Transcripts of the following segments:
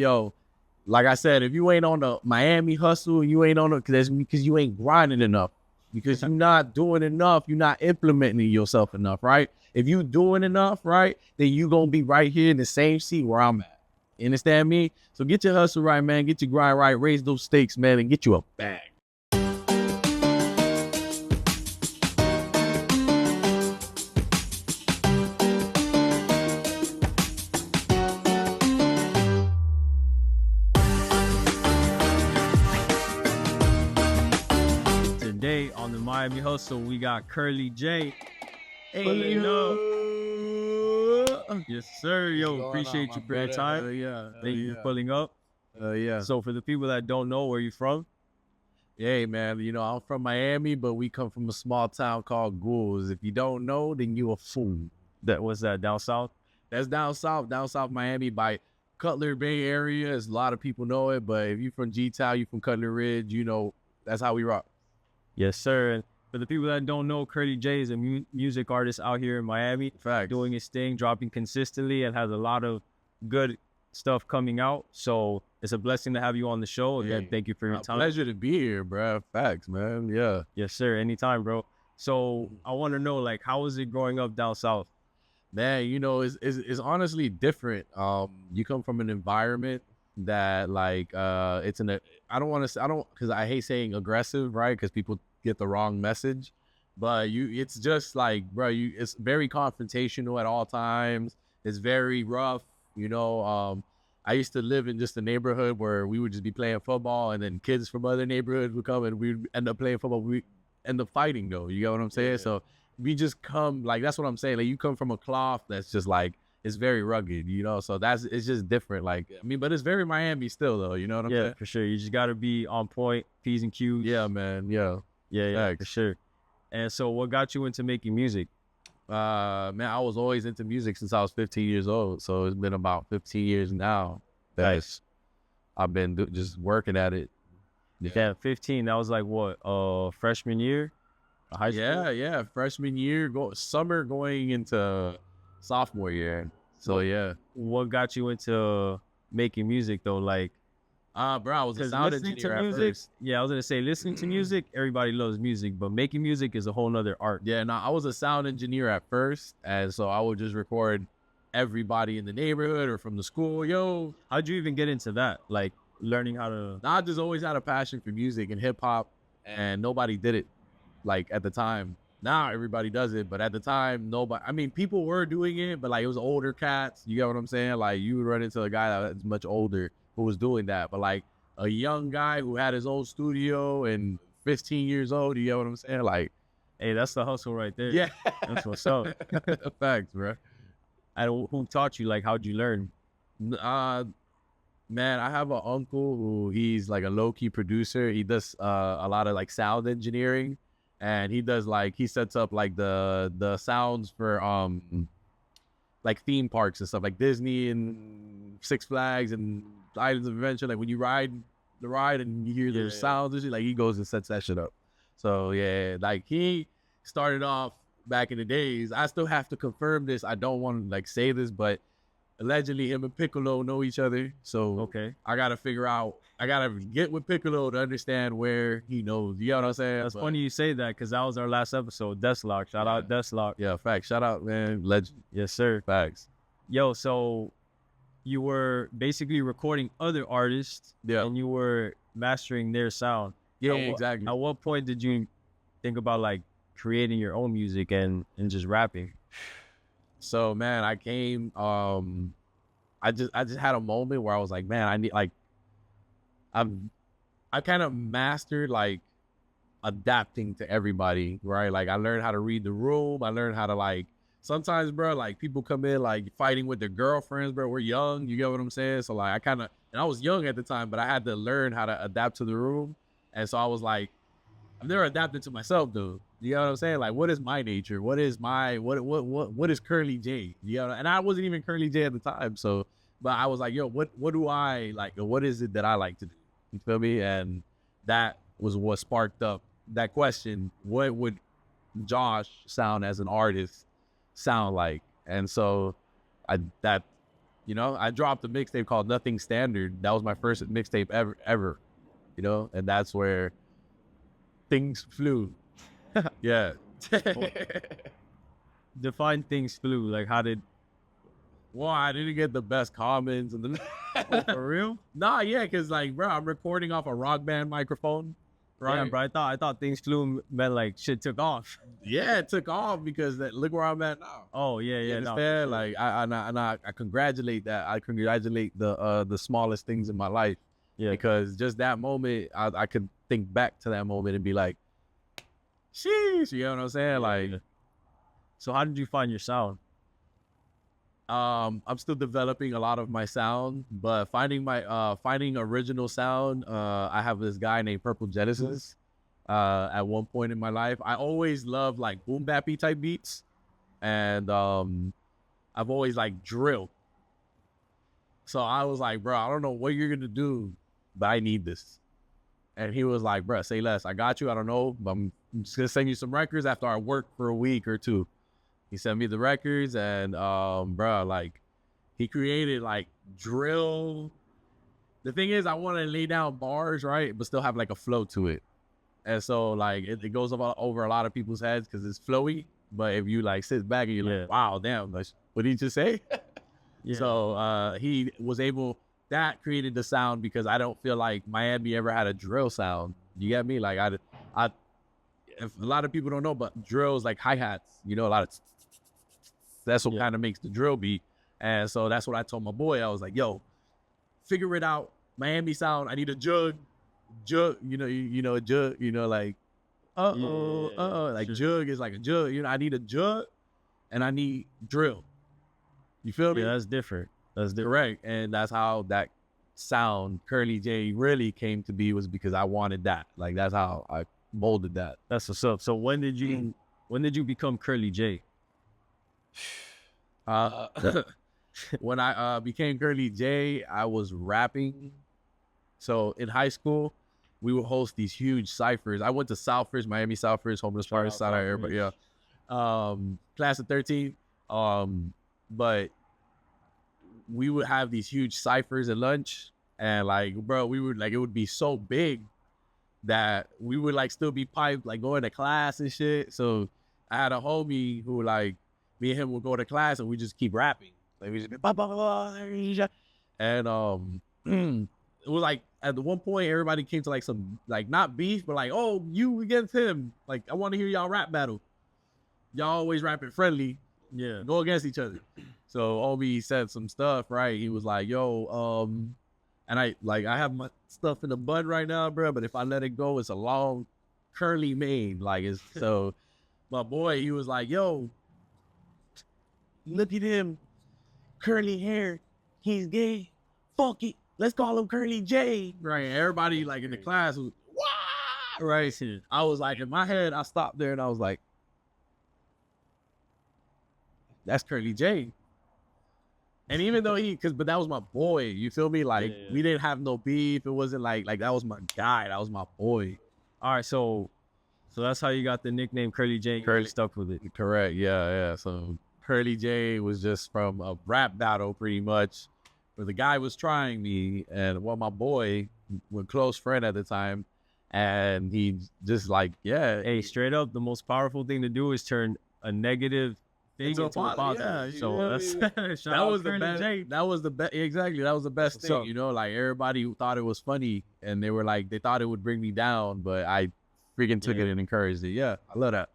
Yo, like I said, if you ain't on the Miami hustle, you ain't on it because you ain't grinding enough. Because you're not doing enough, you're not implementing yourself enough, right? If you doing enough, right, then you gonna be right here in the same seat where I'm at. You understand me? So get your hustle right, man. Get your grind right. Raise those stakes, man, and get you a bag. Today on the Miami Hustle, we got Curly J. Hey, Yes, sir. Yo, appreciate you for your time. Thank you for pulling up. Yeah. So for the people that don't know, where you from? Hey, man, you know, I'm from Miami, but we come from a small town called Ghouls. If you don't know, then you a fool. That was that down south? That's down south Miami by Cutler Bay area. As a lot of people know it, but if you from G-Town, you from Cutler Ridge, you know, that's how we rock. Yes, sir. And for the people that don't know, Curly J is a music artist out here in Miami. Facts. Doing his thing, dropping consistently, and has a lot of good stuff coming out. So it's a blessing to have you on the show. Again, thank you for your time. Pleasure to be here, bro. Facts, man. Yeah. Yes, sir. Anytime, bro. So I want to know, like, how was it growing up down south? Man, you know, it's honestly different. You come from an environment that like it's I don't want to say, because I hate saying aggressive, right? Because people get the wrong message. But it's just like, bro, it's very confrontational at all times. It's very rough, you know. I used to live in just a neighborhood where we would just be playing football, and then kids from other neighborhoods would come, and we'd end up playing football. We end up fighting, though. You get what I'm saying? Yeah. So we just come, like, that's what I'm saying. Like, you come from a cloth that's just like, it's very rugged, you know. So it's just different. Like, I mean, but it's very Miami still, though. You know what I'm saying? Yeah, for sure. You just got to be on point, P's and Q's. Yeah, man. Yeah. Yeah, for sure. And so what got you into making music? Man, I was always into music since I was 15 years old. So it's been about 15 years now that I've been just working at it. Yeah, 15. That was like what? Freshman year? High school? Yeah. Freshman year, summer going into sophomore year. So yeah. What got you into making music though? Like, bro, I was a sound engineer at first. Yeah, I was gonna say listening to music, everybody loves music, but making music is a whole nother art. Yeah, no, I was a sound engineer at first, and so I would just record everybody in the neighborhood or from the school. Yo, how'd you even get into that? Like learning how to? I just always had a passion for music and hip hop, and nobody did it like at the time. Now everybody does it, but at the time, nobody. I mean, people were doing it, but like it was older cats. You get what I'm saying? Like you would run into a guy that was much older who was doing that, but like a young guy who had his own studio and 15 years old, you get what I'm saying? Like, hey, that's the hustle right there. Yeah, that's what's up. Facts, bro. And who taught you? Like, how'd you learn? Man, I have an uncle who he's like a low-key producer. He does a lot of like sound engineering, and he does like he sets up like the sounds for like theme parks and stuff like Disney and Six Flags and Islands of Adventure. Like when you ride the ride and you hear the sounds and shit, like he goes and sets that shit up. So yeah, like he started off back in the days. I still have to confirm this. I don't want to like say this, but allegedly him and Piccolo know each other. So okay, I gotta figure out. I gotta get with Piccolo to understand where he knows. You know what I'm saying? That's funny you say that because that was our last episode. Deathlock. Shout out Deathlock. Yeah, facts. Shout out, man. Legend. Yes, sir. Facts. Yo, so you were basically recording other artists, and you were mastering their sound. Yeah, exactly. At what point did you think about like creating your own music and just rapping? So man, I came. I just had a moment where I was like, man, I need like, I kind of mastered like adapting to everybody, right? Like I learned how to read the room. I learned how to like. Sometimes, bro, like people come in like fighting with their girlfriends, bro. We're young, you get what I'm saying? So like and I was young at the time, but I had to learn how to adapt to the room. And so I was like, I've never adapted to myself though. You know what I'm saying? Like, what is my nature? What is what is Curly J? You know, and I wasn't even Curly J at the time. So, but I was like, yo, what do I like? What is it that I like to do? You feel me? And that was what sparked up that question. What would Josh sound as an artist sound like? And so that You know, I dropped a mixtape called Nothing Standard. That was my first mixtape ever. You know, and that's where things flew. Yeah. Define things flew. Like, how did? Well, I didn't get the best comments and then For real? nah, yeah, cause like, bro, I'm recording off a Rock Band microphone, right? Yeah, bro. I thought things flew meant like shit took off. Yeah, it took off because look where I'm at now. Oh yeah, You yeah. No, understand? for sure. Like I congratulate that. I congratulate the smallest things in my life. Yeah. Because just that moment, I could think back to that moment and be like, sheesh, you know what I'm saying? Like, So how did you find your sound? I'm still developing a lot of my sound, but finding original sound. I have this guy named Purple Genesis. At one point in my life, I always loved like boom bappy type beats, and I've always like drill. So I was like, bro, I don't know what you're gonna do, but I need this. And he was like, bro, say less. I got you. I don't know, but I'm just gonna send you some records after I work for a week or two. He sent me the records, and bro, like he created like drill. The thing is, I want to lay down bars, right, but still have like a flow to it. And so like it goes over a lot of people's heads because it's flowy. But if you like sit back and you're like, wow, damn, like, what did he just say? So he was able. That created the sound because I don't feel like Miami ever had a drill sound. You get me? Like if a lot of people don't know, but drills like hi-hats, you know, a lot of that's what kind of makes the drill beat. And so that's what I told my boy. I was like, yo, figure it out. Miami sound. I need a jug, you know, a jug, you know, like, like jug is like a jug. You know, I need a jug and I need drill. You feel me? Yeah, that's different. That's different. Correct. And that's how that sound, Curly J, really came to be, was because I wanted that. Like, that's how I molded that. That's what's up. So when did you become Curly J? When I became Curly J, I was rapping. So in high school, we would host these huge ciphers. I went to Southridge, Miami Southridge, homeless party, side out here, but yeah. Class of 13. But we would have these huge ciphers at lunch, and like, bro, we would like, it would be so big that we would like still be piped, like going to class and shit. So I had a homie who like, me and him would go to class and we just keep rapping. Like we just be blah, blah, blah, and it was like at the one point everybody came to like some like not beef, but like, oh, you against him. Like, I want to hear y'all rap battle. Y'all always rapping friendly. Yeah. Go against each other. So Obi said some stuff, right? He was like, yo, and I have my stuff in the bud right now, bro, but if I let it go, it's a long curly mane. Like, it's so my boy, he was like, yo, look at him, curly hair, he's gay, fuck it, let's call him Curly J. Right? And everybody like in the class was, wow, right? I was like, in my head, I stopped there and I was like, that's Curly J. And even though but that was my boy, you feel me? Like, we didn't have no beef. It wasn't like that was my guy. That was my boy. All right, so that's how you got the nickname Curly J. Curly stuck with it. Correct. Yeah. So Curly J was just from a rap battle, pretty much, where the guy was trying me, and my boy, was a close friend at the time, and he just like, Hey, straight up, the most powerful thing to do is turn a negative thing into a positive. Yeah, so that's that was the best. That was the best. Exactly, that was the best thing. You know, like everybody thought it was funny, and they were like, they thought it would bring me down, but I freaking took it and encouraged it. Yeah, I love that.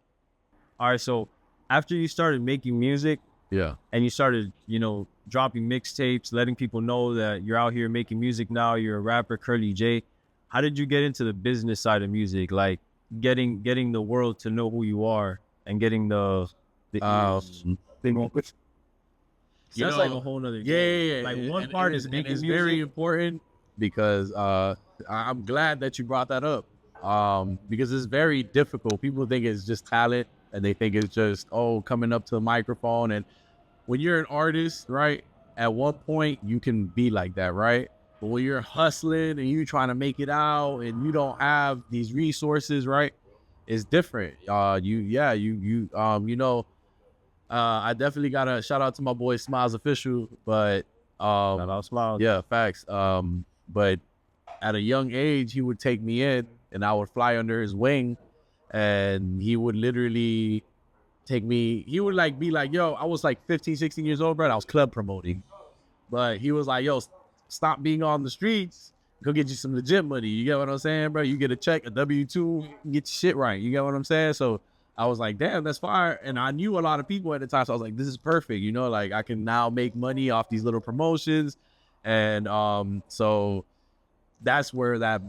All right, so after you started making music, and you started, you know, dropping mixtapes, letting people know that you're out here making music now, you're a rapper, Curly J. How did you get into the business side of music, like getting the world to know who you are and getting the thing? That's like a whole nother game. Like one part is making music. Very important because I'm glad that you brought that up. Because it's very difficult. People think it's just talent, and they think it's just coming up to the microphone. And when you're an artist, right, at one point you can be like that, right? But when you're hustling and you're trying to make it out and you don't have these resources, right, it's different. I definitely gotta shout out to my boy Smiles Official, but I'll smile. Yeah, facts. But at a young age, he would take me in, and I would fly under his wing, and he would literally take me. He would like be like, yo, I was like 15, 16 years old, bro. I was club promoting, but he was like, yo, stop being on the streets. Go get you some legit money. You get what I'm saying, bro? You get a check, a W-2, get your shit right. You get what I'm saying? So I was like, damn, that's fire. And I knew a lot of people at the time. So I was like, this is perfect. You know, like I can now make money off these little promotions. And so that's where that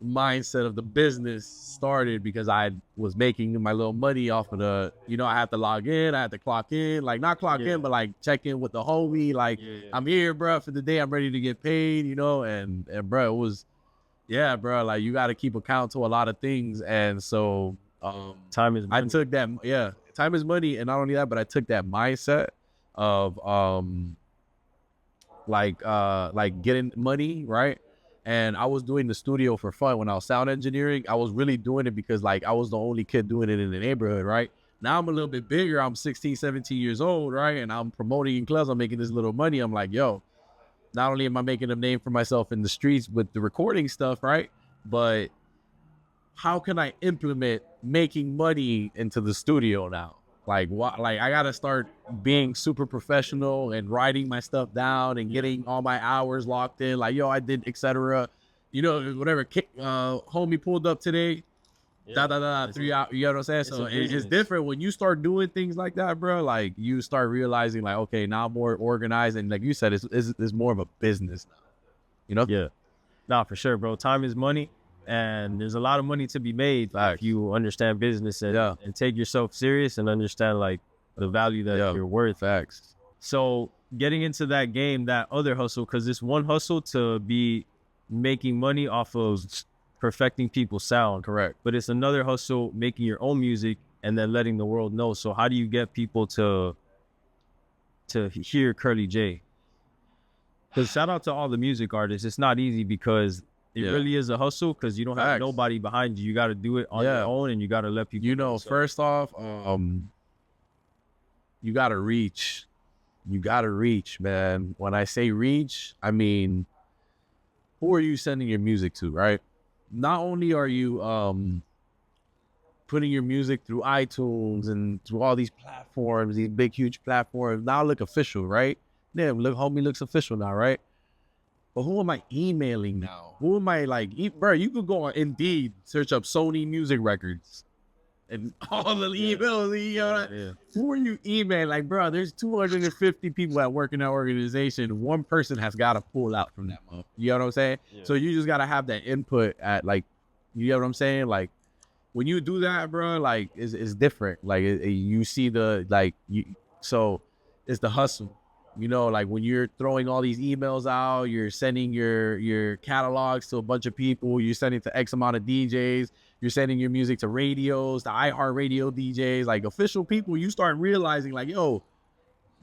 mindset of the business started, because I was making my little money off of the, you know, I had to log in, I had to clock in, like not clock in, but like check in with the homie, like I'm here, bro, for the day, I'm ready to get paid, you know, and bro, it was, yeah, bro, like you got to keep account to a lot of things. And so time is money. I took that, time is money. And not only that, but I took that mindset of like getting money, right? And I was doing the studio for fun. When I was sound engineering, I was really doing it because like I was the only kid doing it in the neighborhood, right? Now I'm a little bit bigger. I'm 16, 17 years old, right? And I'm promoting in clubs. I'm making this little money. I'm like, yo, not only am I making a name for myself in the streets with the recording stuff, right? But how can I implement making money into the studio now? Like what? Like I gotta start being super professional and writing my stuff down and getting all my hours locked in. Like, yo, I did, etc. You know, whatever. Homie pulled up today. 3 hours. You know what I'm saying? So it's different when you start doing things like that, bro. Like you start realizing, like, okay, now I'm more organized, and like you said, it's more of a business now. You know? Yeah. Nah, for sure, bro. Time is money. And there's a lot of money to be made if you understand business and take yourself serious and understand like the value that you're worth. Facts. So getting into that game, that other hustle, because it's one hustle to be making money off of perfecting people's sound. Correct. But it's another hustle making your own music and then letting the world know. So how do you get people to hear Curly J? Because shout out to all the music artists. It's not easy because it really is a hustle, because you don't have nobody behind you. You got to do it on your own, and you got to let people. You know, first off, you got to reach. You got to reach, man. When I say reach, I mean, who are you sending your music to, right? Not only are you putting your music through iTunes and through all these platforms, these big, huge platforms, now look official, right? Damn, look, homie looks official now, right? But who am I emailing now? Who am I like, bro, you could go on Indeed, search up Sony Music Records and all the emails, you know, who are you emailing? Like, bro, there's 250 people that work in that organization. One person has got to pull out from that month. You know what I'm saying? Yeah. So you just got to have that input at like, you know what I'm saying? Like, when you do that, bro, like, it's different. Like, you see the, like, so it's the hustle. You know, like when you're throwing all these emails out, you're sending your catalogs to a bunch of people, you're sending to X amount of DJs, you're sending your music to radios, to iHeartRadio DJs, like official people, you start realizing like, yo,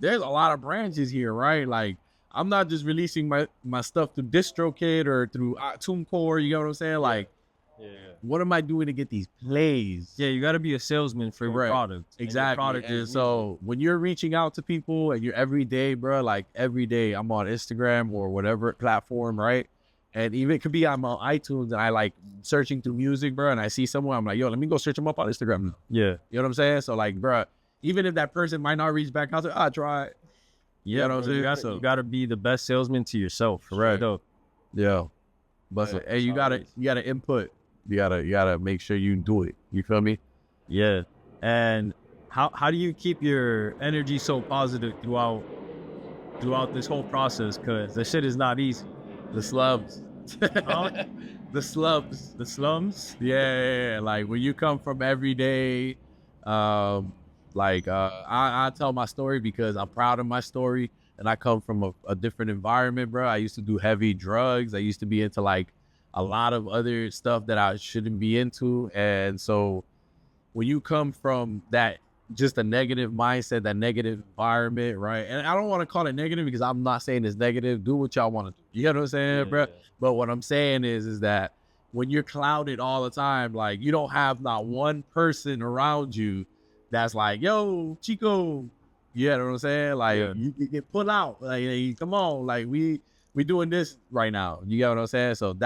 there's a lot of branches here, right? Like, I'm not just releasing my stuff through DistroKid or through TuneCore, you know what I'm saying? Like, what am I doing to get these plays? Yeah, you got to be a salesman for your product. Exactly. And so when you're reaching out to people and you're every day, bro, like every day I'm on Instagram or whatever platform, right? And even it could be I'm on iTunes and I like searching through music, bro, and I see someone, I'm like, yo, let me go search them up on Instagram now. Yeah. You know what I'm saying? So like, bro, even if that person might not reach back out, I'll try it. Yeah, you know what I'm saying? You got to be the best salesman to yourself. Correct. Yeah. But hey, you gotta input. You gotta make sure you do it. You feel me? Yeah. And how do you keep your energy so positive throughout this whole process? Because the shit is not easy. The slums. The slums. The slums? Yeah. Like when you come from every day, I tell my story because I'm proud of my story, and I come from a different environment, bro. I used to do heavy drugs. I used to be into like a lot of other stuff that I shouldn't be into. And so when you come from that, just a negative mindset, that negative environment, right? And I don't want to call it negative because I'm not saying it's negative. Do what y'all want to do. You know what I'm saying, bro? Yeah. But what I'm saying is that when you're clouded all the time, like you don't have not one person around you that's like, yo, Chico, You know what I'm saying? Like you get put out. Like come on, like we doing this right now. You get what I'm saying? So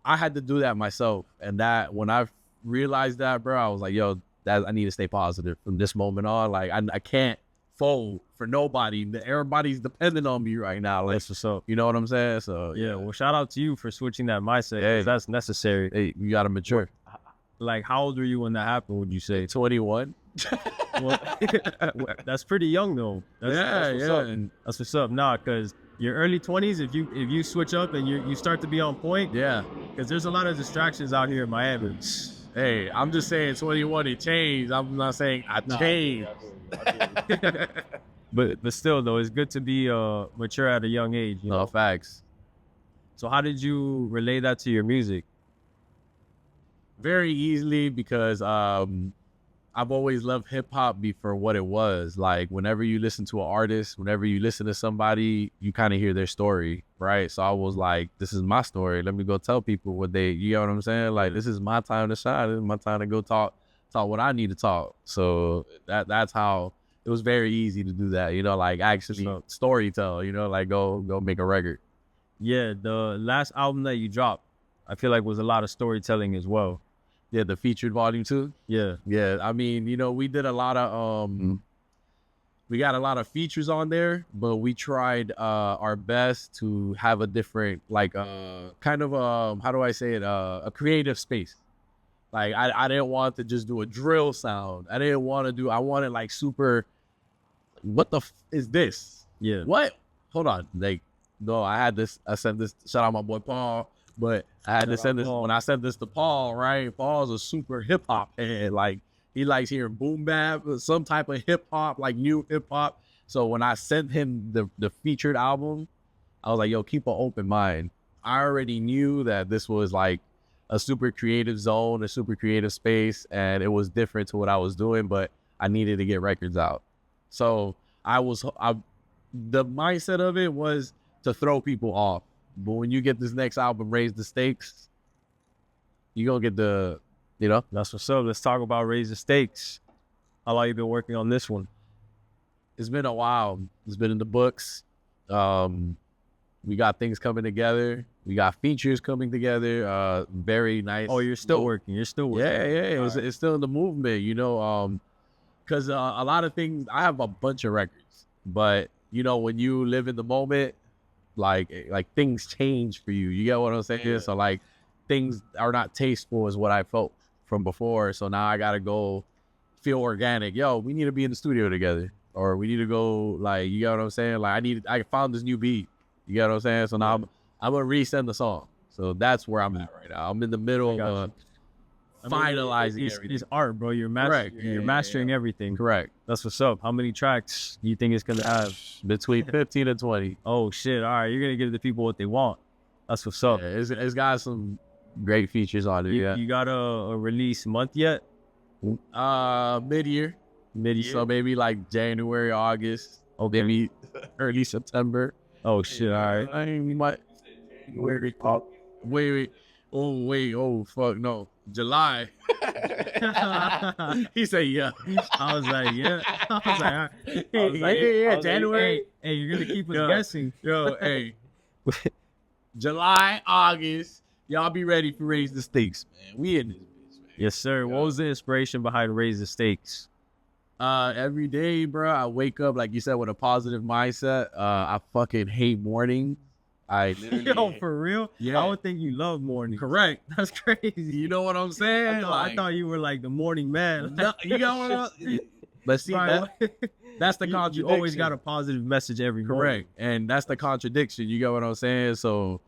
I had to do that myself. And that when I realized that, bro, I was like, yo, I need to stay positive from this moment on. Like I can't fold for nobody. Everybody's depending on me right now. Like, that's what's up. You know what I'm saying? So yeah. Well, shout out to you for switching that mindset. Hey, that's necessary. Hey, you gotta mature. Like, how old were you when that happened? Would you say 21? Well, that's pretty young though. That's what's up. That's what's up. Nah, because your early 20s, if you switch up and you start to be on point, because there's a lot of distractions out here in Miami. Hey, I'm just saying 21 it changed. I'm not saying I changed. But still though, it's good to be mature at a young age. You know? Facts. So how did you relay that to your music? Very easily, because I've always loved hip hop for what it was. Like whenever you listen to an artist, whenever you listen to somebody, you kind of hear their story, right? So I was like, this is my story. Let me go tell people you know what I'm saying? Like, this is my time to shine. This is my time to go talk what I need to talk. So that's how it was very easy to do that, you know, like actually story tell, you know, like go make a record. Yeah, the last album that you dropped, I feel like was a lot of storytelling as well. Yeah, the featured volume 2. Yeah. I mean, you know, we did a lot of we got a lot of features on there, but we tried our best to have a different, like kind of how do I say it, a creative space. Like I didn't want to just do a drill sound. I wanted like super, what the is this? Yeah. What? Hold on. Like, no, I sent this, shout out my boy Paul. But I had to send this, when I sent this to Paul, right? Paul's a super hip hop head. Like, he likes hearing boom bap, some type of hip hop, like new hip hop. So when I sent him the featured album, I was like, yo, keep an open mind. I already knew that this was like a super creative zone, a super creative space, and it was different to what I was doing, but I needed to get records out. So the mindset of it was to throw people off. But when you get this next album, Raise the Stakes, you're going to get the, you know? That's what's up. Let's talk about Raise the Stakes. How long you been working on this one? It's been a while. It's been in the books. We got things coming together. We got features coming together. Very nice. Oh, you're still working. You're still working. Yeah. It's still in the movement, you know? Because a lot of things, I have a bunch of records. But, you know, when you live in the moment, like things change for you. You get what I'm saying? Yeah. So like things are not tasteful as what I felt from before. So now I gotta go feel organic. Yo, we need to be in the studio together, or we need to go, like, you get what I'm saying? Like I found this new beat. You get what I'm saying? So now I'm gonna resend the song. So that's where I'm at right now. I'm in the middle of finalizing everything. It's art, bro. You're mastering everything. Correct. That's what's up. How many tracks do you think it's gonna have? Between 15 and 20. Oh shit! All right, you're gonna give the people what they want. That's what's up. Yeah, it's got some great features on it. You got a release month yet? Mid-year. So maybe like January, August. Oh, maybe early September. Oh shit! All right. I mean, wait. Oh fuck no. July. He said, yeah. I was like, yeah. I was like, yeah, January. Hey, you're going to keep us guessing. Yo, hey. July, August. Y'all be ready for Raise the Stakes, man. We in this bitch, man. Yes, sir. What was the inspiration behind Raise the Stakes? Every day, bro, I wake up, like you said, with a positive mindset. I fucking hate mornings. Yo, for real? Yeah. I would think you love mornings. Correct. That's crazy. You know what I'm saying? I thought you were like the morning man. No, you got what But see, that's the contradiction. You always got a positive message every morning. Correct. And that's the contradiction. You get what I'm saying? So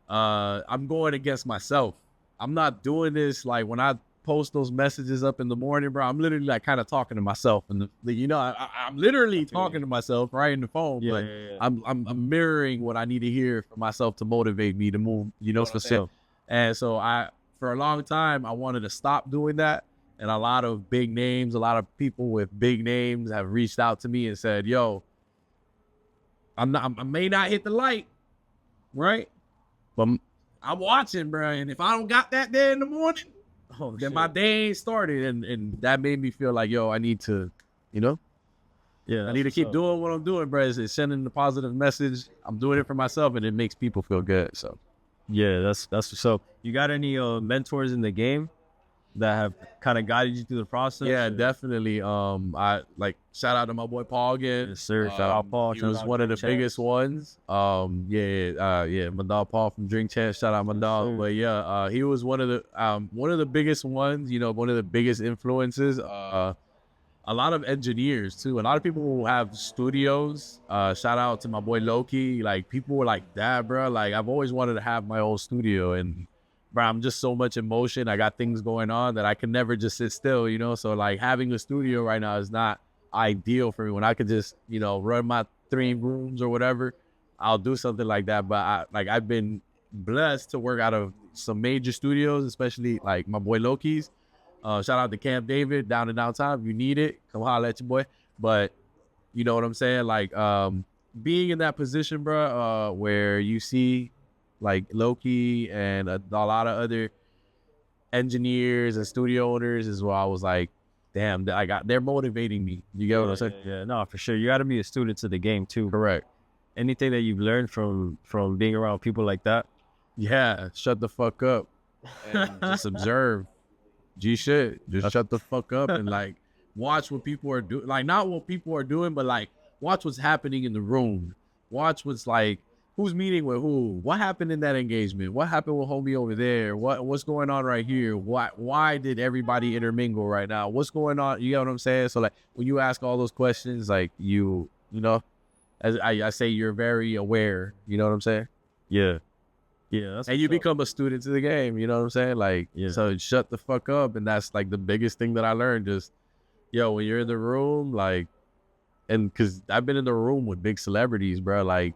I'm going against myself. I'm not doing this like when I post those messages up in the morning, bro. I'm literally like kind of talking to myself, and you know, I'm literally talking to myself right in the phone. Yeah, but I'm mirroring what I need to hear for myself to motivate me to move. You know, specific. And so for a long time, I wanted to stop doing that. And a lot of big names, a lot of people with big names have reached out to me and said, "Yo, I may not hit the light, right? But I'm watching, bro. And if I don't got that there in the morning." Then my day ain't started, and that made me feel like, yo, I need to, you know, Yeah, I need to keep doing what I'm doing, bro. It's sending the positive message. I'm doing it for myself, and it makes people feel good. So, yeah, that's so. You got any mentors in the game that have kind of guided you through the process? Yeah, definitely. I like shout out to my boy Paul again. Yes, sir. Shout out Paul. He was one of the biggest ones. Yeah, my dog Paul from Drink Champs. Shout out my dog. Sir. But yeah, he was one of the biggest ones. You know, one of the biggest influences. A lot of engineers too. A lot of people who have studios. Shout out to my boy Loki. Like people were like that, bro. Like I've always wanted to have my own studio, and bro, I'm just so much in motion. I got things going on that I can never just sit still, you know? So like having a studio right now is not ideal for me. When I could just, you know, run my 3 rooms or whatever, I'll do something like that. But I've been blessed to work out of some major studios, especially like my boy Loki's. Shout out to Camp David down in downtown. If you need it, come holler at your boy. But you know what I'm saying? Like being in that position, bro, where you see like Loki and a lot of other engineers and studio owners is where I was like, damn, they're motivating me. You get what I'm saying? Yeah, no, for sure. You got to be a student to the game too. Correct. Anything that you've learned from being around people like that? Yeah, shut the fuck up and just observe. Shit, just shut the fuck up and like watch what people are doing. Like not what people are doing, but like watch what's happening in the room. Watch what's like, who's meeting with who? What happened in that engagement? What happened with homie over there? What's going on right here? Why did everybody intermingle right now? What's going on? You know what I'm saying? So like when you ask all those questions, like you know, as I say, you're very aware. You know what I'm saying? Yeah. Yeah. And you become a student to the game. You know what I'm saying? Like, so shut the fuck up. And that's like the biggest thing that I learned. Just, yo, when you're in the room, like, and because I've been in the room with big celebrities, bro, like,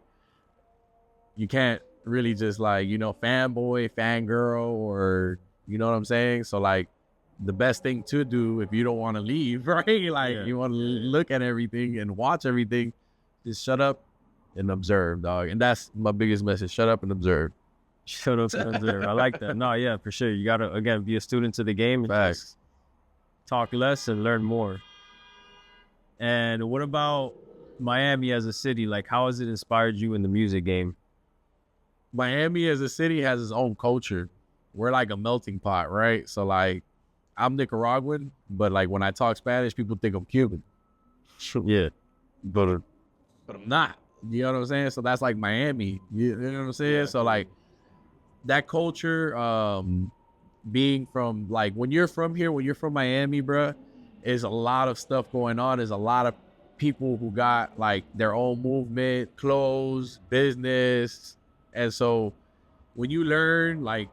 you can't really just like, you know, fanboy, fangirl, or you know what I'm saying? So like the best thing to do if you don't want to leave, right? Like you want to look at everything and watch everything, just shut up and observe, dog. And that's my biggest message. Shut up and observe. Shut up and observe. I like that. No, yeah, for sure. You got to, again, be a student to the game. Facts. Talk less and learn more. And what about Miami as a city? Like, how has it inspired you in the music game? Miami as a city has its own culture. We're like a melting pot, right? So like, I'm Nicaraguan, but like when I talk Spanish, people think I'm Cuban. Yeah, but I'm not. You know what I'm saying? So that's like Miami. You know what I'm saying? Yeah. So like that culture, being from like when you're from here, when you're from Miami, bruh, is a lot of stuff going on. There's a lot of people who got like their own movement, clothes, business. And so when you learn like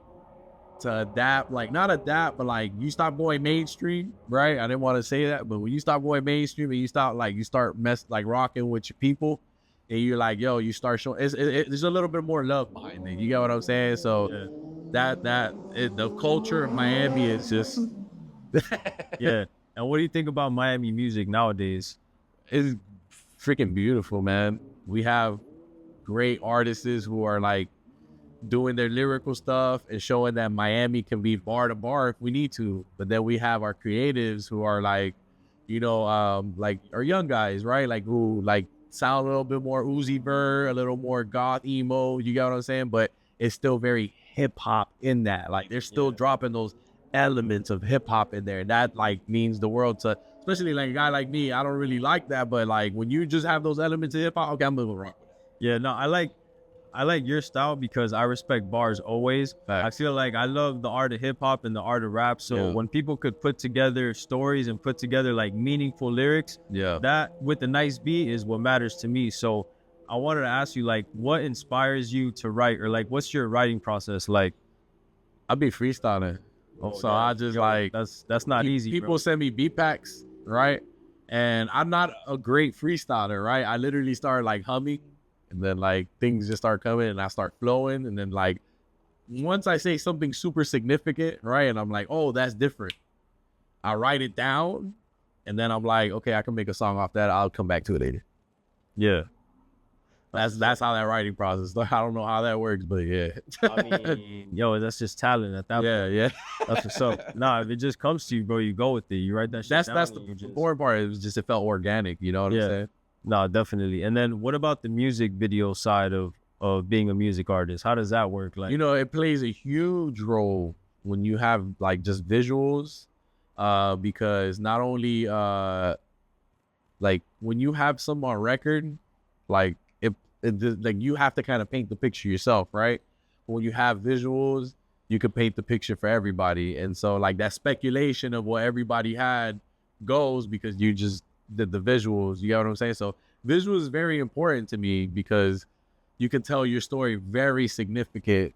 to adapt, like not adapt, but like you stop going mainstream, right? I didn't want to say that, but when you stop going mainstream and you start rocking with your people, and you're like, yo, you start showing, there's a little bit more love behind it. You get what I'm saying? So the culture of Miami is just yeah. And what do you think about Miami music nowadays? It's freaking beautiful, man. We have great artists who are like doing their lyrical stuff and showing that Miami can be bar to bar if we need to. But then we have our creatives who are like, you know, like our young guys, right? Like who like sound a little bit more Uzi Vert, a little more goth emo. You get what I'm saying? But it's still very hip hop in that. Like they're still dropping those elements of hip hop in there. And that like means the world to, especially like a guy like me. I don't really like that, but like when you just have those elements of hip hop, okay, I'm gonna rock. Yeah, no, I like your style because I respect bars always. Facts. I feel like I love the art of hip hop and the art of rap. So when people could put together stories and put together like meaningful lyrics, that with a nice beat is what matters to me. So I wanted to ask you, like, what inspires you to write, or like, what's your writing process like? I be freestyling. So I just like that's not easy. People send me beat packs, right? And I'm not a great freestyler, right? I literally start like humming. And then like things just start coming and I start flowing. And then like once I say something super significant, right? And I'm like, oh, that's different. I write it down and then I'm like, okay, I can make a song off that. I'll come back to it later. Yeah. That's how that writing process. I don't know how that works, but yeah. I mean, yo, that's just talent at that point. Yeah. That's what's up. Nah, if it just comes to you, bro, you go with it. You write that shit down. That's the important part. It was just, it felt organic. You know what I'm saying? No, definitely. And then what about the music video side of being a music artist? How does that work? Like, you know, it plays a huge role when you have like just visuals, because not only like when you have some on record, like like you have to kind of paint the picture yourself, right? But when you have visuals, you could paint the picture for everybody, and so like that speculation of what everybody had goes because you just did the visuals. You get what I'm saying? So visuals is very important to me because you can tell your story very significant.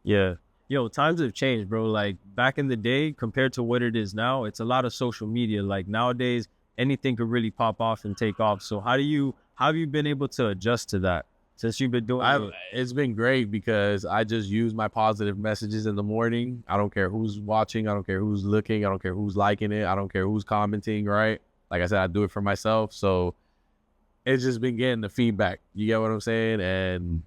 Yeah. Yo, times have changed, bro. Like back in the day compared to what it is now, it's a lot of social media. Like nowadays, anything could really pop off and take off. So how have you been able to adjust to that since you've been doing it? It's been great because I just use my positive messages in the morning. I don't care who's watching. I don't care who's looking. I don't care who's liking it. I don't care who's commenting, right? Like I said, I do it for myself. So it's just been getting the feedback. You get what I'm saying? And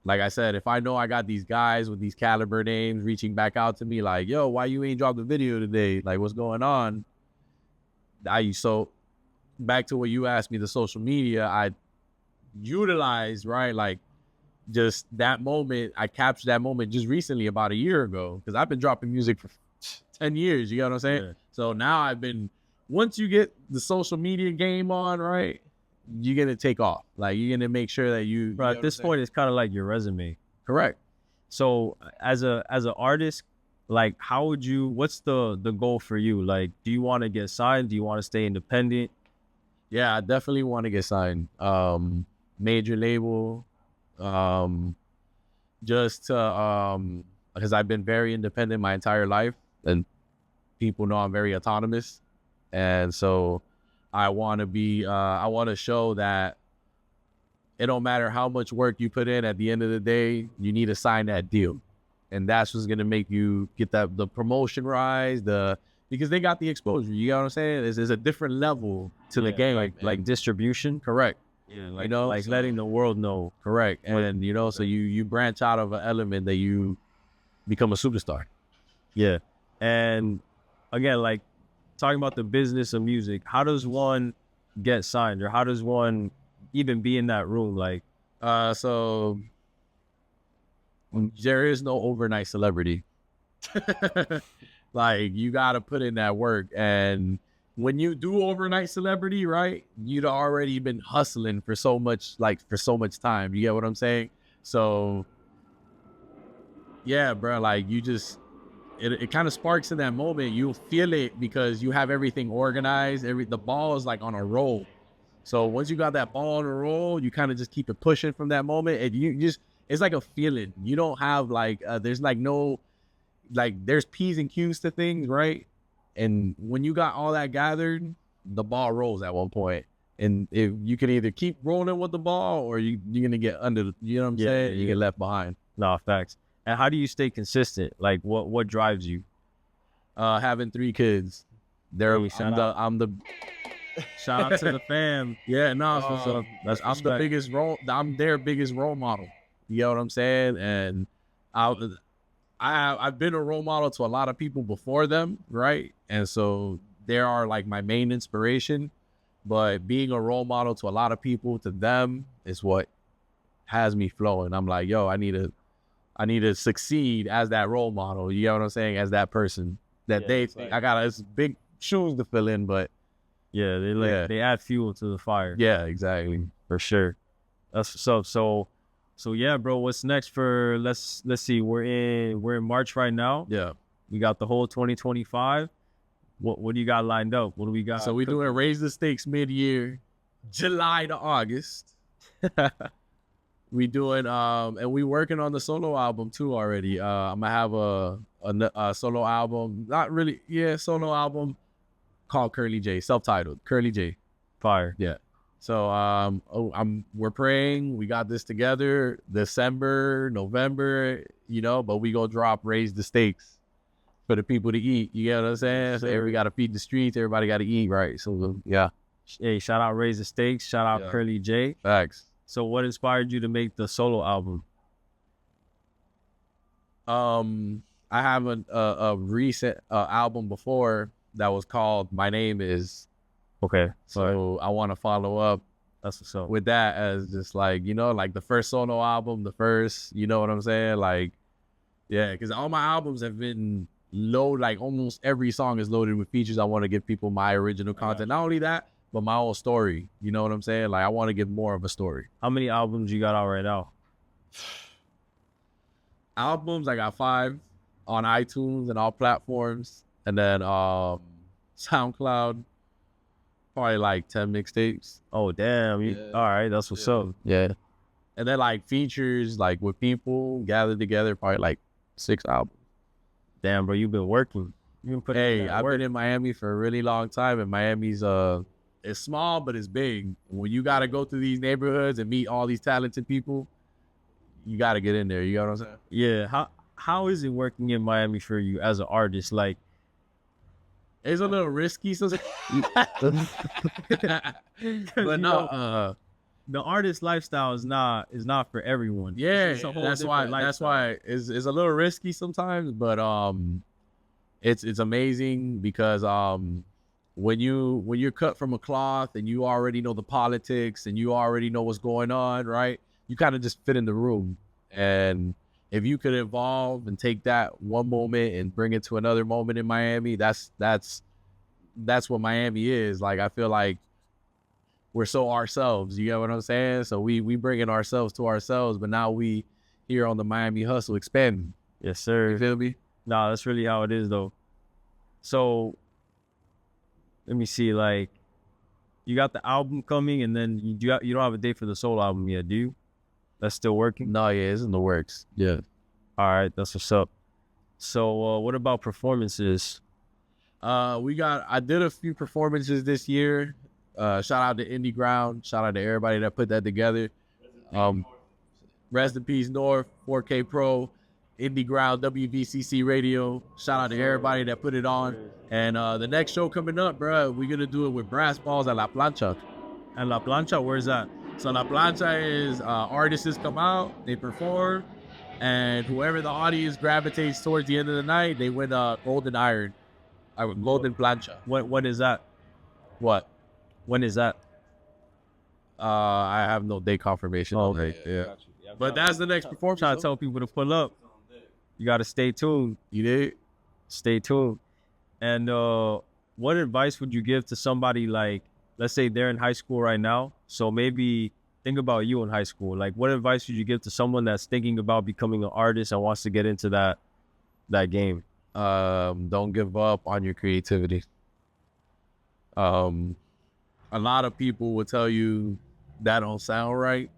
like I said, if I know I got these guys with these caliber names reaching back out to me like, yo, why you ain't dropped a video today? Like, what's going on? So back to what you asked me, the social media, I utilized, right? Like just that moment, I captured that moment just recently about a year ago because I've been dropping music for 10 years. You get what I'm saying? Yeah. So now once you get the social media game on, right, you're going to take off. Like you're going to make sure that you Bro, at this point, it's kind of like your resume. Correct. So as an artist, like what's the goal for you? Like, do you want to get signed? Do you want to stay independent? Yeah, I definitely want to get signed. Major label, just to, because I've been very independent my entire life and people know I'm very autonomous. And so I want to show that it don't matter how much work you put in, at the end of the day, you need to sign that deal. And that's what's going to make you get the promotion rise, because they got the exposure. You know what I'm saying? There's a different level to the game. Like distribution. Correct. Yeah, like, like letting the world know. Correct. And, so you branch out of an element that you become a superstar. Yeah. And again, like talking about the business of music, how does one get signed or how does one even be in that room? Like, so there is no overnight celebrity. Like you got to put in that work. And when you do overnight celebrity, right, you'd already been hustling for so much time. You get what I'm saying? So yeah, bro, like you just, it kind of sparks in that moment. You'll feel it because you have everything organized. The ball is like on a roll. So once you got that ball on a roll, you kind of just keep it pushing from that moment. And it's like a feeling. You don't have like, there's like no, like there's P's and Q's to things, right? And when you got all that gathered, the ball rolls at one point. And if you can either keep rolling with the ball or you're going to get under, you know what I'm saying? You get left behind. No, facts. And how do you stay consistent? Like what drives you? Having 3 kids. I'm the shout out to the fam. Yeah, no, I'm their biggest role model. You know what I'm saying? And I've been a role model to a lot of people before them, right? And so they are like my main inspiration. But being a role model to a lot of people, to them, is what has me flowing. I'm like, yo, I need to succeed as that role model. You know what I'm saying? As that person that it's big shoes to fill in, but yeah, they add fuel to the fire. Yeah, exactly. For sure. That's what's up. So yeah, bro, what's next for, let's see, we're in March right now. Yeah. We got the whole 2025. What do you got lined up? What do we got? So we doing Raise the Stakes mid-year, July to August. We doing and we working on the solo album too already. I'm gonna have a solo album, solo album called Curly J, self-titled Curly J. Fire. Yeah. So we're praying we got this together December, November, but we gonna drop Raise the Stakes for the people to eat. You get what I'm saying? So everybody got to feed the streets. Everybody got to eat, right? So yeah. Hey, shout out Raise the Stakes. Shout out Curly J. Facts. So what inspired you to make the solo album? I have a recent album before that was called My Name Is. Okay. So I want to follow up That's what's up. with that as just like, you know, like the first solo album, the first, you know what I'm saying? Like, yeah, because all my albums have been loaded, like almost every song is loaded with features. I want to give people my original content. Not only that, but my own story. You know what I'm saying? Like I want to give more of a story. How many albums you got out right now? Albums, I got 5 on iTunes and all platforms. And then SoundCloud, probably like 10 mixtapes. Oh damn. All right, that's what's up. Yeah. And then like features like with people gathered together, probably like 6 albums. Damn, bro, you've been working. You've been putting Hey, I've been in Miami for a really long time, and Miami's it's small but it's big. When you gotta go through these neighborhoods and meet all these talented people, you gotta get in there. You know what I'm saying? Yeah. How is it working in Miami for you as an artist? Like, it's a little risky sometimes. But no, the artist lifestyle is not for everyone. Yeah, that's why it's a little risky sometimes, but it's amazing because when you're cut from a cloth and you already know the politics and you already know what's going on, right? You kind of just fit in the room. And if you could evolve and take that one moment and bring it to another moment in Miami, that's what Miami is. Like I feel like we're so ourselves, you get what I'm saying? So we bringing ourselves to ourselves, but now we here on the Miami Hustle expanding. Yes, sir. You feel me? Nah, that's really how it is though. So let me see, like you got the album coming and then you don't have a date for the solo album yet, do you? That's still working? No, yeah, it's in the works. Yeah. All right, that's what's up. So what about performances? I did a few performances this year. Shout out to Indie Ground. Shout out to everybody that put that together. Rest in peace, North, 4K Pro, Indie Ground, WVCC Radio. Shout out to everybody that put it on. And the next show coming up, bro, we're going to do it with brass balls at La Plancha. And La Plancha, where's that? So La Plancha is artists come out, they perform, and whoever the audience gravitates towards the end of the night, they win a golden iron, golden plancha. When is that? What? When is that? I have no date confirmation. Oh, okay. Yeah. But that's the next performance. Trying to tell people to pull up. You got to stay tuned. You did? Stay tuned. And what advice would you give to somebody like, let's say they're in high school right now. So maybe think about you in high school. Like what advice would you give to someone that's thinking about becoming an artist and wants to get into that game? Don't give up on your creativity. A lot of people will tell you that don't sound right.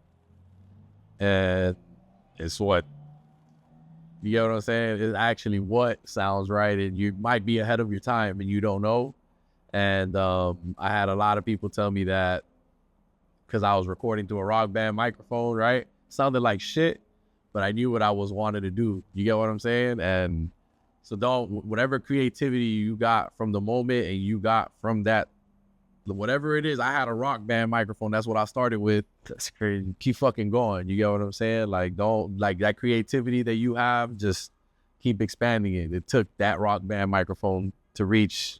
And it's what? You get what I'm saying? It's actually what sounds right. And you might be ahead of your time and you don't know. And I had a lot of people tell me that because I was recording through a rock band microphone, right? Sounded like shit, but I knew what I was wanting to do. You get what I'm saying? And so whatever creativity you got from the moment and you got from that, whatever it is, I had a rock band microphone. That's what I started with. That's crazy. Keep fucking going. You get what I'm saying? Like, don't, like that creativity that you have, just keep expanding it. It took that rock band microphone to reach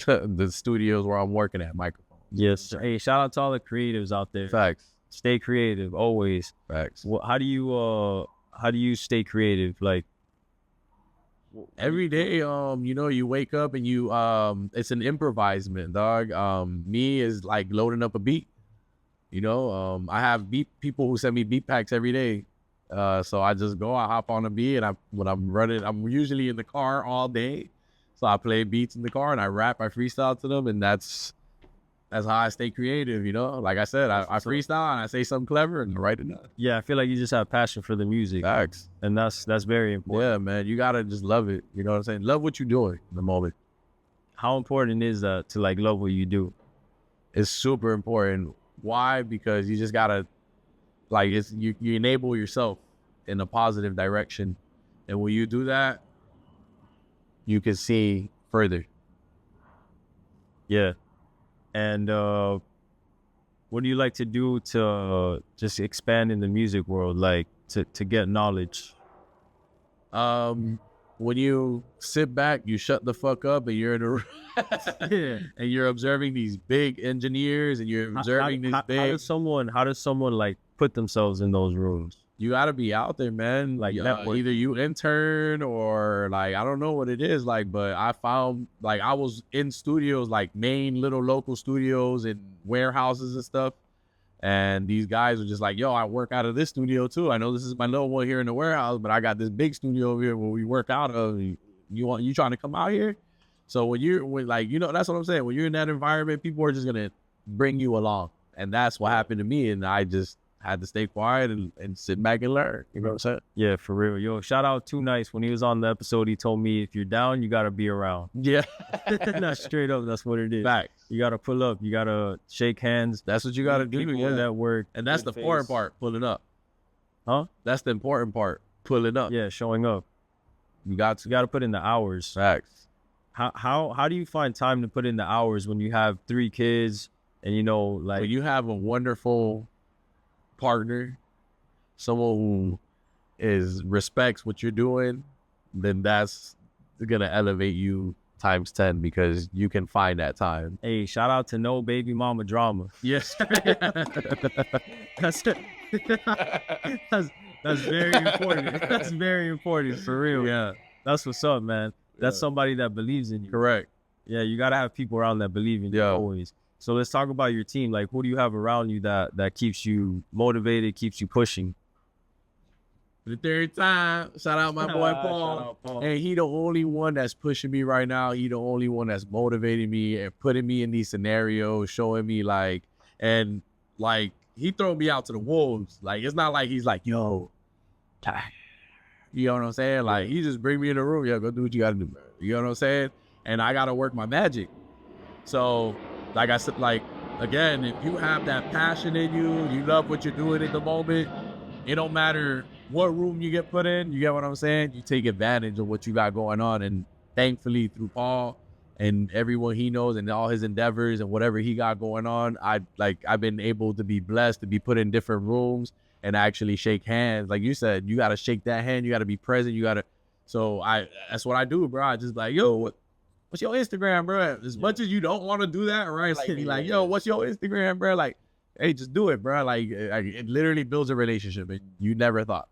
the studios where I'm working at microphone. Yes. Hey, shout out to all the creatives out there. Facts. Stay creative always. Facts. How do you stay creative? Like every day, you know, you wake up and you it's an improvisement, dog. Me is like loading up a beat. You know, I have people who send me beat packs every day. So I just go, I hop on a beat, and when I'm running, I'm usually in the car all day. So I play beats in the car and I rap, I freestyle to them, and that's how I stay creative, you know? Like I said, I freestyle and I say something clever and I write it down. Yeah, I feel like you just have passion for the music. Facts. And that's very important. Yeah, man. You gotta just love it. You know what I'm saying? Love what you're doing in the moment. How important is that to like love what you do? It's super important. Why? Because you just gotta like you enable yourself in a positive direction. And when you do that, you can see further. Yeah. And what do you like to do to just expand in the music world, like to get knowledge? When you sit back, you shut the fuck up, and you're in a Yeah. and you're observing these big engineers, and you're observing how does someone like put themselves in those rooms? You gotta be out there, man. Like either you intern or like I don't know what it is, like, but I found like I was in studios, like main little local studios and warehouses and stuff. And these guys were just like, yo, I work out of this studio too. I know this is my little one here in the warehouse, but I got this big studio over here where we work out of. You trying to come out here? So when like, you know, that's what I'm saying. When you're in that environment, people are just gonna bring you along. And that's what happened to me. And I just had to stay quiet and sit back and learn. You know what I'm saying? Yeah, for real. Yo, shout out Too Nice. When he was on the episode, he told me if you're down, you gotta be around. Yeah. Not straight up, that's what it is. Facts. You gotta pull up, you gotta shake hands. That's what you gotta do. Yeah. Network. And that's the important part, pulling up. Huh? That's the important part, pulling up. Yeah, showing up. You gotta put in the hours. Facts. How do you find time to put in the hours when you have 3 kids and you know, like when you have a wonderful partner, someone who respects what you're doing, then that's gonna elevate you times 10 because you can find that time. Hey, shout out to no baby mama drama. Yes. that's very important. That's very important for real. Yeah. That's what's up, man. That's somebody that believes in you. Correct. Yeah, you gotta have people around that believe in you always. So let's talk about your team. Like, who do you have around you that keeps you motivated, keeps you pushing? For the third time, shout out my boy Paul. And he the only one that's pushing me right now. He the only one that's motivating me and putting me in these scenarios, showing me like, and like he throw me out to the wolves. Like it's not like he's like, yo, you know what I'm saying? Like he just bring me in the room. Yeah, go do what you gotta do, man. You know what I'm saying? And I gotta work my magic. So like I said, like, again, if you have that passion in you, you love what you're doing at the moment, it don't matter what room you get put in, you get what I'm saying? You take advantage of what you got going on. And thankfully through Paul and everyone he knows and all his endeavors and whatever he got going on, I've been able to be blessed to be put in different rooms and actually shake hands. Like you said, you got to shake that hand. You got to be present. So that's what I do, bro. I just like, yo, what's your Instagram, bro? As much as you don't want to do that, right? Like, be like, yo, what's your Instagram, bro? Like, hey, just do it, bro. Like, it literally builds a relationship and you never thought.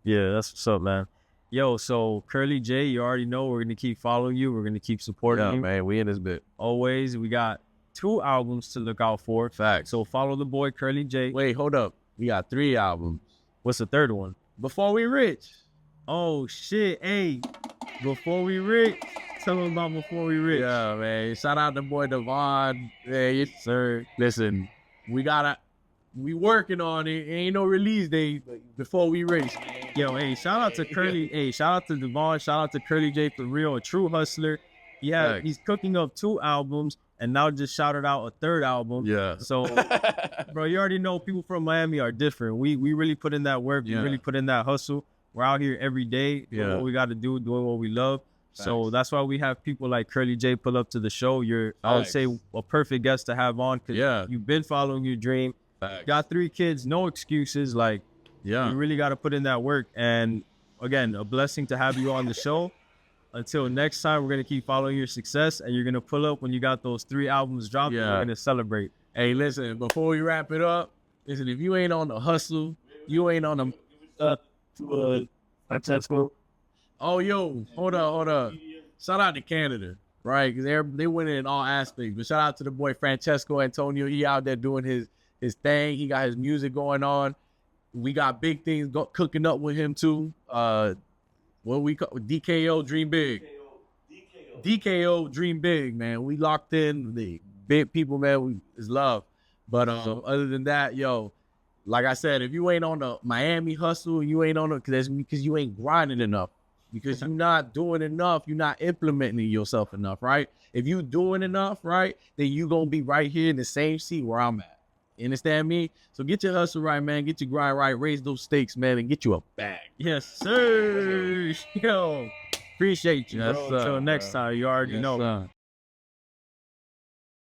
Yeah, that's what's up, man. Yo, so Curly J, you already know we're going to keep following you. We're going to keep supporting you. Man, we in this bit. Always. We got 2 albums to look out for. Facts. So follow the boy, Curly J. Wait, hold up. We got 3 albums. What's the 3rd one? Before We Rich. Oh, shit. Hey, Before We Rich. Tell them about Before We Rich. Yeah, man. Shout out to boy Devon. Yeah, yes, sir. Listen, we working on it. Ain't no release date Before We Rich. Yo, hey, shout out to Curly. Hey, shout out to Devon. Shout out to Curly J for real, a true hustler. Yeah, he's cooking up 2 albums and now just shouted out a 3rd album. Yeah. So, bro, you already know people from Miami are different. We really put in that work. We really put in that hustle. We're out here every day doing what we got to do, doing what we love. So that's why we have people like Curly J pull up to the show. You're, I would say, a perfect guest to have on because you've been following your dream. Got 3 kids, no excuses. Like, you really got to put in that work. And again, a blessing to have you on the show. Until next time, we're going to keep following your success and you're going to pull up when you got those 3 albums dropped. We're going to celebrate. Hey, listen, before we wrap it up, listen, if you ain't on the hustle, you ain't on the Francesco. Oh, yo, hold up. Shout out to Canada, right? Because they winning in all aspects. But shout out to the boy Francesco Antonio. He out there doing his thing. He got his music going on. We got big things cooking up with him too. What we call DKO Dream Big. DKO Dream Big, man. We locked in. The big people, man. It's love. But other than that, yo, like I said, if you ain't on the Miami hustle, you ain't on it because you ain't grinding enough. Because you're not doing enough, you're not implementing yourself enough, right? If you doing enough, right, then you gonna be right here in the same seat where I'm at. You understand me? So get your hustle right, man. Get your grind right. Raise those stakes, man, and get you a bag. Yes, sir. Yo, appreciate you, bro. Until next time, you already know. Sir.